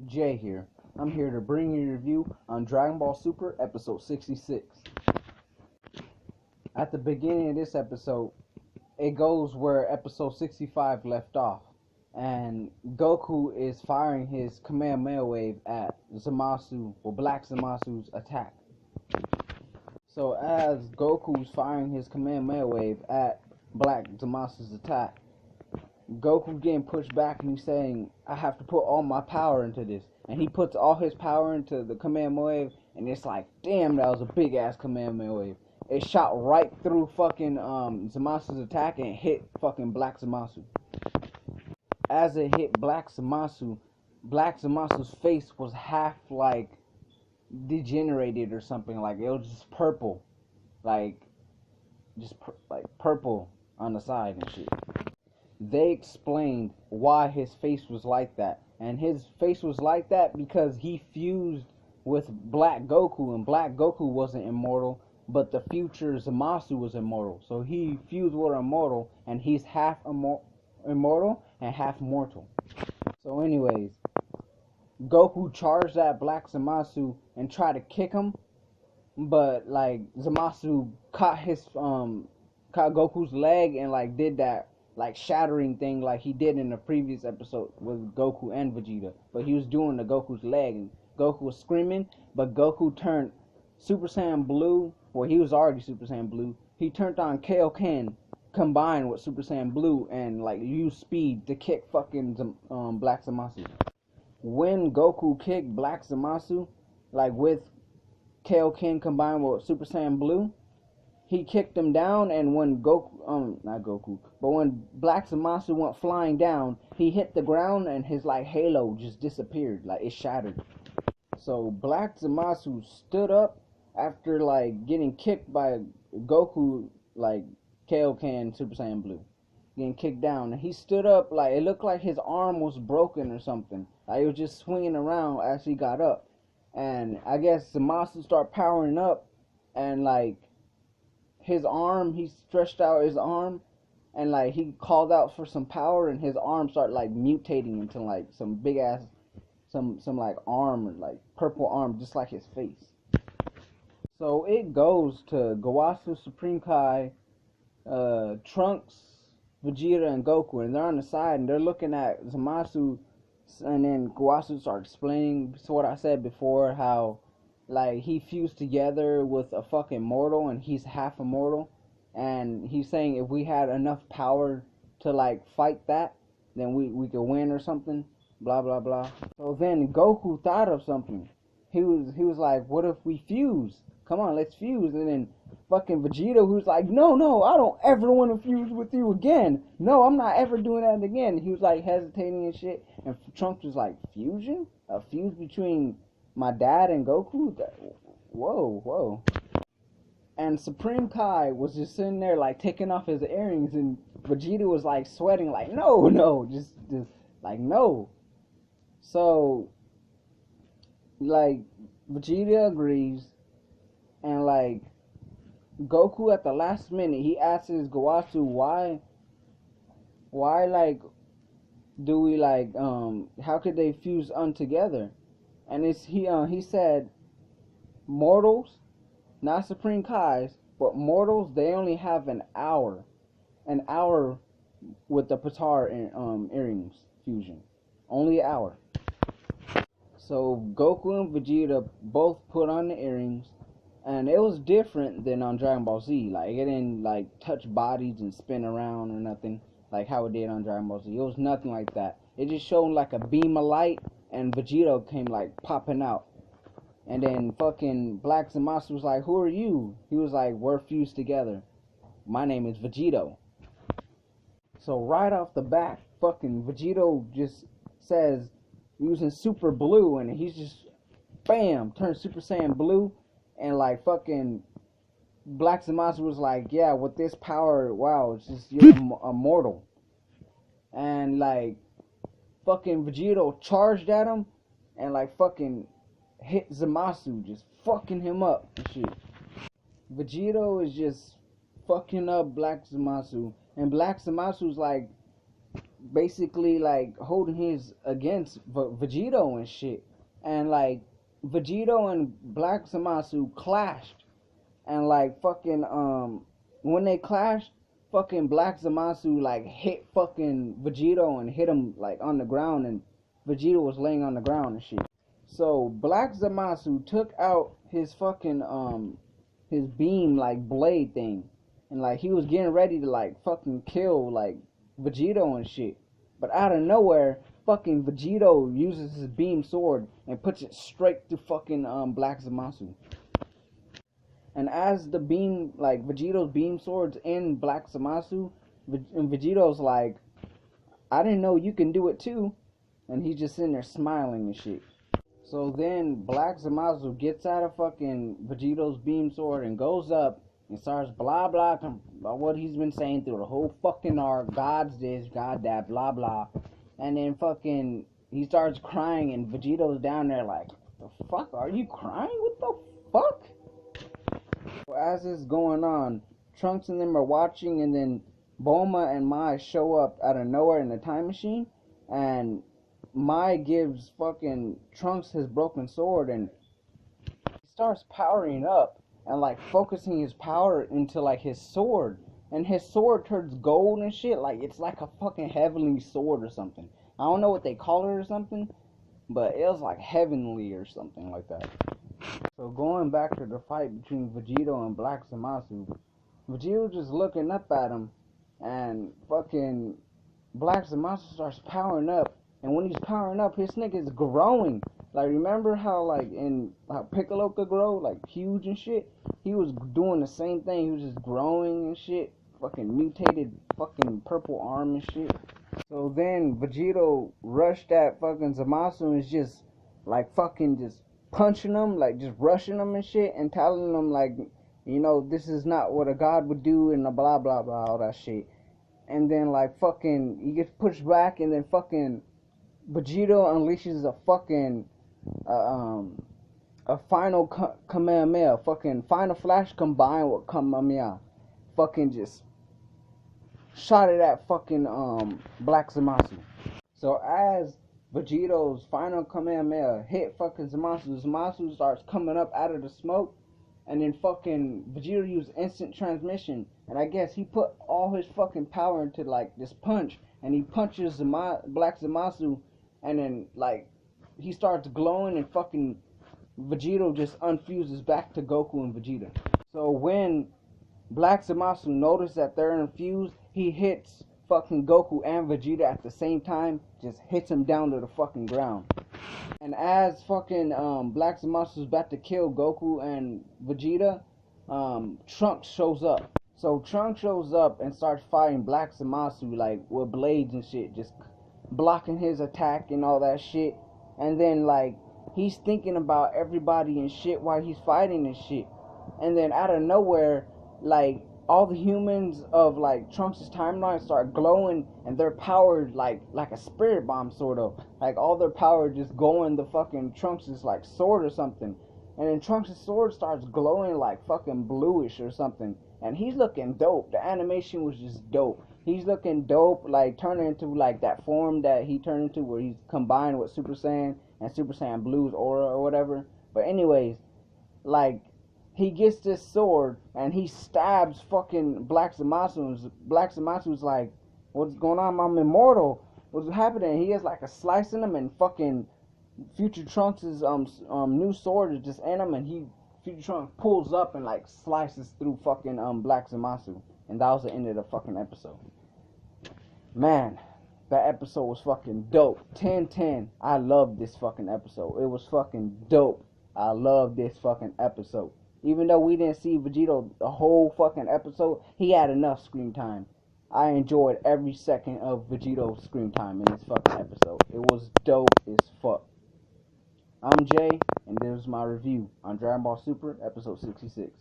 Jay here. I'm here to bring you a review on Dragon Ball Super episode 66. At the beginning of this episode, it goes where episode 65 left off, and Goku is firing his Kamehameha wave at Zamasu, or Black Zamasu's attack. So as Goku's firing his Kamehameha wave at Black Zamasu's attack, Goku getting pushed back and he's saying, I have to put all my power into this. And he puts all his power into the Kamehameha wave, and it's like, damn, that was a big ass Kamehameha wave. It shot right through fucking Zamasu's attack and hit fucking Black Zamasu. As it hit Black Zamasu's face was half like degenerated or something. Like it was just purple, like like purple on the side and shit. They explained why his face was like that. And his face was like that because he fused with Black Goku, and Black Goku wasn't immortal, but the future Zamasu was immortal. So he fused with immortal, and he's half immortal and half mortal. So anyways, Goku charged at Black Zamasu and tried to kick him, but like Zamasu caught Goku's leg and like did that like shattering thing like he did in the previous episode with Goku and Vegeta. But he was doing the Goku's leg and Goku was screaming, but Goku turned Super Saiyan Blue. Well, he was already Super Saiyan Blue. He turned on Kaioken combined with Super Saiyan Blue and like used speed to kick fucking Black Zamasu. When Goku kicked Black Zamasu, like with Kaioken combined with Super Saiyan Blue, he kicked him down, and when when Black Zamasu went flying down, he hit the ground and his like halo just disappeared, like it shattered. So Black Zamasu stood up after like getting kicked by Goku, like Kaioken Super Saiyan Blue, getting kicked down, and he stood up like it looked like his arm was broken or something. Like it was just swinging around as he got up, and I guess Zamasu started powering up, and like his arm, he stretched out his arm and like he called out for some power, and his arm started like mutating into like some big ass some like arm, like purple arm, just like his face. So it goes to Gowasu, Supreme Kai, Trunks, Vegeta, and Goku, and they're on the side and they're looking at Zamasu, and then Gowasu starts explaining what I said before, how like he fused together with a fucking mortal and he's half immortal, and he's saying if we had enough power to like fight that, then we could win or something, blah blah blah. So then Goku thought of something. He was like, what if we fuse? Come on, let's fuse. And then fucking Vegeta, who's like, no, I don't ever want to fuse with you again. No, I'm not ever doing that again. He was like hesitating and shit, and Trunks was like, fusion? A fuse between my dad and Goku? Whoa. And Supreme Kai was just sitting there like taking off his earrings, and Vegeta was like sweating like, no, just like no. So like Vegeta agrees, and like Goku at the last minute he asks Gowasu why like do we like how could they fuse untogether? And he said mortals, not Supreme Kais, but mortals, they only have an hour with the Patar earrings fusion, only an hour. So Goku and Vegeta both put on the earrings, and it was different than on Dragon Ball Z. Like it didn't like touch bodies and spin around or nothing like how it did on Dragon Ball Z. It was nothing like that. It just showed like a beam of light, and Vegeta came like popping out. And then fucking Black Zamasu was like, who are you? He was like, we're fused together. My name is Vegito. So right off the bat, fucking Vegito just says, using Super Blue, and he's just, bam, turns Super Saiyan Blue, and like fucking Black Zamasu was like, yeah, with this power, wow, it's just, you're immortal. And like fucking Vegito charged at him, and like fucking hit Zamasu, just fucking him up and shit. Vegito is just fucking up Black Zamasu, and Black Zamasu's like basically like holding his against Vegito and shit. And like Vegito and Black Zamasu clashed, and like fucking when they clashed, fucking Black Zamasu like hit fucking Vegito and hit him like on the ground, and Vegito was laying on the ground and shit. So Black Zamasu took out his fucking his beam like blade thing, and like he was getting ready to like fucking kill like Vegito and shit. But out of nowhere, fucking Vegito uses his beam sword and puts it straight to fucking Black Zamasu. And as the beam, like Vegito's beam sword's in Black Zamasu, and Vegito's like, I didn't know you can do it too. And he's just sitting there smiling and shit. So then Black Zamasu gets out of fucking Vegito's beam sword and goes up and starts blah blah about what he's been saying through the whole fucking arc. God's this, God that, blah blah. And then fucking he starts crying, and Vegito's down there like, the fuck, are you crying? What the fuck? So as it's going on, Trunks and them are watching, and then Bulma and Mai show up out of nowhere in the time machine, and Mai gives fucking Trunks his broken sword, and he starts powering up and like focusing his power into like his sword, and his sword turns gold and shit. Like it's like a fucking heavenly sword or something. I don't know what they call it or something, but it was like heavenly or something like that. So going back to the fight between Vegito and Black Zamasu, Vegito just looking up at him, and fucking Black Zamasu starts powering up. And when he's powering up, his nigga's growing. Like, remember how, like, how Piccolo could grow, like, huge and shit? He was doing the same thing. He was just growing and shit. Fucking mutated fucking purple arm and shit. So then Vegito rushed at fucking Zamasu and is just, like, fucking just punching him, like, just rushing him and shit, and telling him, like, you know, this is not what a god would do, and blah, blah, blah, all that shit. And then, like, fucking, he gets pushed back, and then fucking Vegito unleashes a fucking a final Kamehameha, fucking Final Flash combined with Kamehameha, fucking just shot it at fucking Black Zamasu. So as Vegito's final Kamehameha hit fucking Zamasu, Zamasu starts coming up out of the smoke, and then fucking Vegito used instant transmission, and I guess he put all his fucking power into like this punch, and he punches Black Zamasu. And then, like, he starts glowing, and fucking Vegito just unfuses back to Goku and Vegeta. So when Black Zamasu notices that they're infused, he hits fucking Goku and Vegeta at the same time, just hits him down to the fucking ground. And as fucking Black Zamasu's about to kill Goku and Vegeta, Trunks shows up. So Trunks shows up and starts fighting Black Zamasu, like, with blades and shit, just blocking his attack and all that shit. And then like he's thinking about everybody and shit while he's fighting and shit. And then out of nowhere, like all the humans of like Trunks' timeline start glowing, and they're powered like a spirit bomb sort of. Like all their power just going the fucking Trunks' like sword or something. And then Trunks' sword starts glowing like fucking bluish or something. And he's looking dope. The animation was just dope. He's looking dope, like turning into like that form that he turned into where he's combined with Super Saiyan and Super Saiyan Blue's aura or whatever. But anyways, like he gets this sword and he stabs fucking Black Zamasu, and Black Zamasu's like, what's going on? I'm immortal. What's happening? He has like a slice in him, and fucking Future Trunks' new sword is just in him, and Future Trunks pulls up and like slices through fucking Black Zamasu. And that was the end of the fucking episode. Man, that episode was fucking dope. 10/10. I love this fucking episode. It was fucking dope. I love this fucking episode. Even though we didn't see Vegito the whole fucking episode, he had enough screen time. I enjoyed every second of Vegito's screen time in this fucking episode. It was dope as fuck. I'm Jay, and this is my review on Dragon Ball Super, episode 66.